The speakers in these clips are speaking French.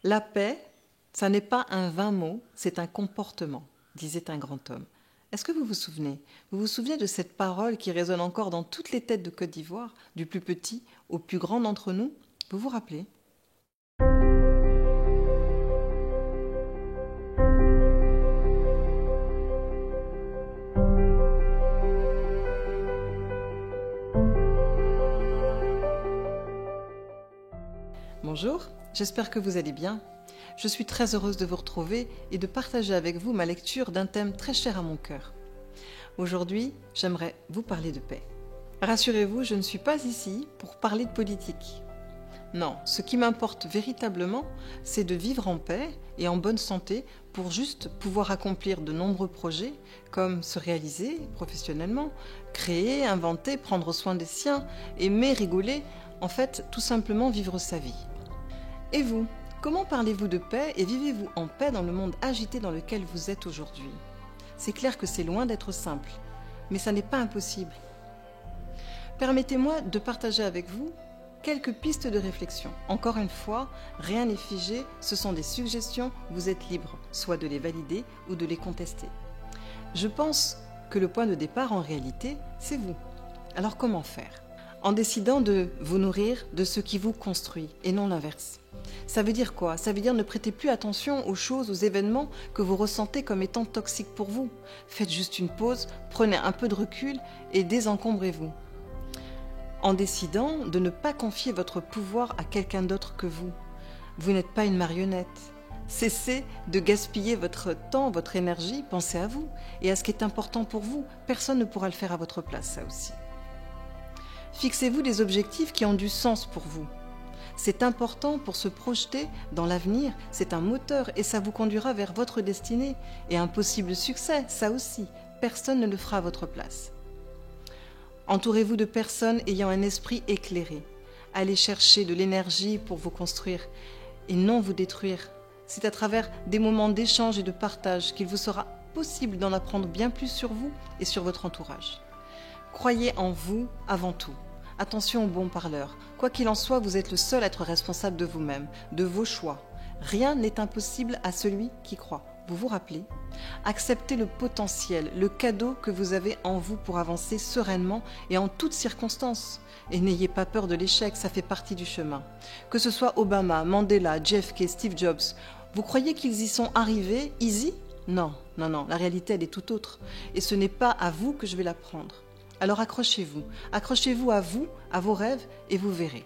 La paix, ça n'est pas un vain mot, c'est un comportement, disait un grand homme. Est-ce que vous vous souvenez? Vous vous souvenez de cette parole qui résonne encore dans toutes les têtes de Côte d'Ivoire, du plus petit au plus grand d'entre nous? Vous vous rappelez? Bonjour, j'espère que vous allez bien. Je suis très heureuse de vous retrouver et de partager avec vous ma lecture d'un thème très cher à mon cœur. Aujourd'hui, j'aimerais vous parler de paix. Rassurez-vous, je ne suis pas ici pour parler de politique. Non, ce qui m'importe véritablement, c'est de vivre en paix et en bonne santé pour juste pouvoir accomplir de nombreux projets comme se réaliser professionnellement, créer, inventer, prendre soin des siens, aimer, rigoler, en fait, tout simplement vivre sa vie. Et vous, comment parlez-vous de paix et vivez-vous en paix dans le monde agité dans lequel vous êtes aujourd'hui? C'est clair que c'est loin d'être simple, mais ça n'est pas impossible. Permettez-moi de partager avec vous quelques pistes de réflexion. Encore une fois, rien n'est figé, ce sont des suggestions, vous êtes libre, soit de les valider ou de les contester. Je pense que le point de départ, en réalité, c'est vous. Alors comment faire? En décidant de vous nourrir de ce qui vous construit et non l'inverse. Ça veut dire quoi? Ça veut dire ne prêtez plus attention aux choses, aux événements que vous ressentez comme étant toxiques pour vous. Faites juste une pause, prenez un peu de recul et désencombrez-vous. En décidant de ne pas confier votre pouvoir à quelqu'un d'autre que vous. Vous n'êtes pas une marionnette. Cessez de gaspiller votre temps, votre énergie, pensez à vous et à ce qui est important pour vous. Personne ne pourra le faire à votre place, ça aussi. Fixez-vous des objectifs qui ont du sens pour vous. C'est important pour se projeter dans l'avenir, c'est un moteur et ça vous conduira vers votre destinée et un possible succès, ça aussi. Personne ne le fera à votre place. Entourez-vous de personnes ayant un esprit éclairé. Allez chercher de l'énergie pour vous construire et non vous détruire. C'est à travers des moments d'échange et de partage qu'il vous sera possible d'en apprendre bien plus sur vous et sur votre entourage. Croyez en vous avant tout. Attention aux bons parleurs. Quoi qu'il en soit, vous êtes le seul à être responsable de vous-même, de vos choix. Rien n'est impossible à celui qui croit. Vous vous rappelez? Acceptez le potentiel, le cadeau que vous avez en vous pour avancer sereinement et en toutes circonstances. Et n'ayez pas peur de l'échec, ça fait partie du chemin. Que ce soit Obama, Mandela, JFK, Steve Jobs, vous croyez qu'ils y sont arrivés easy? Non, la réalité elle est tout autre. Et ce n'est pas à vous que je vais l'apprendre. Alors accrochez-vous à vous, à vos rêves et vous verrez.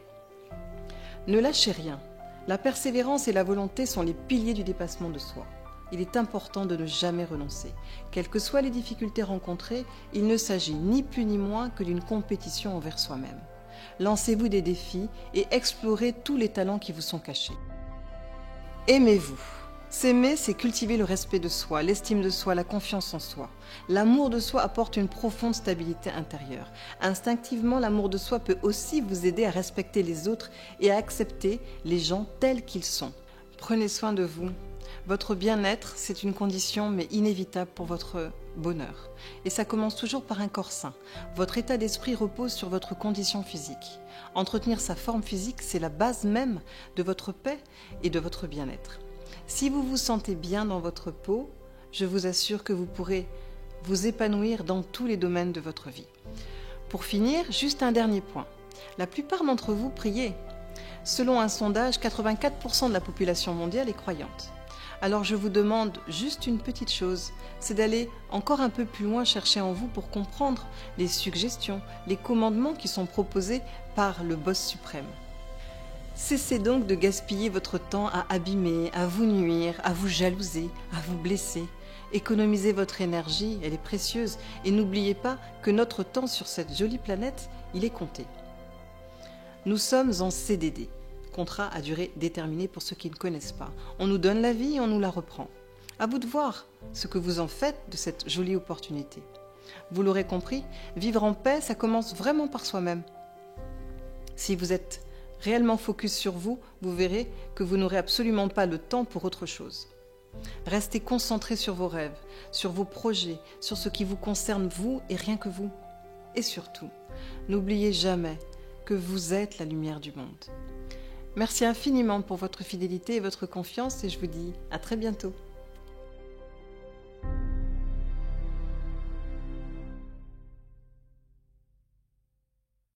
Ne lâchez rien. La persévérance et la volonté sont les piliers du dépassement de soi. Il est important de ne jamais renoncer. Quelles que soient les difficultés rencontrées, il ne s'agit ni plus ni moins que d'une compétition envers soi-même. Lancez-vous des défis et explorez tous les talents qui vous sont cachés. Aimez-vous. S'aimer, c'est cultiver le respect de soi, l'estime de soi, la confiance en soi. L'amour de soi apporte une profonde stabilité intérieure. Instinctivement, l'amour de soi peut aussi vous aider à respecter les autres et à accepter les gens tels qu'ils sont. Prenez soin de vous. Votre bien-être, c'est une condition mais inévitable pour votre bonheur. Et ça commence toujours par un corps sain. Votre état d'esprit repose sur votre condition physique. Entretenir sa forme physique, c'est la base même de votre paix et de votre bien-être. Si vous vous sentez bien dans votre peau, je vous assure que vous pourrez vous épanouir dans tous les domaines de votre vie. Pour finir, juste un dernier point. La plupart d'entre vous priez. Selon un sondage, 84% de la population mondiale est croyante. Alors je vous demande juste une petite chose, c'est d'aller encore un peu plus loin chercher en vous pour comprendre les suggestions, les commandements qui sont proposés par le boss suprême. Cessez donc de gaspiller votre temps à abîmer, à vous nuire, à vous jalouser, à vous blesser. Économisez votre énergie, elle est précieuse, et n'oubliez pas que notre temps sur cette jolie planète, il est compté. Nous sommes en CDD, contrat à durée déterminée pour ceux qui ne connaissent pas. On nous donne la vie et on nous la reprend. À vous de voir ce que vous en faites de cette jolie opportunité. Vous l'aurez compris, vivre en paix, ça commence vraiment par soi-même. Si vous êtes réellement focus sur vous, vous verrez que vous n'aurez absolument pas le temps pour autre chose. Restez concentré sur vos rêves, sur vos projets, sur ce qui vous concerne vous et rien que vous. Et surtout, n'oubliez jamais que vous êtes la lumière du monde. Merci infiniment pour votre fidélité et votre confiance et je vous dis à très bientôt.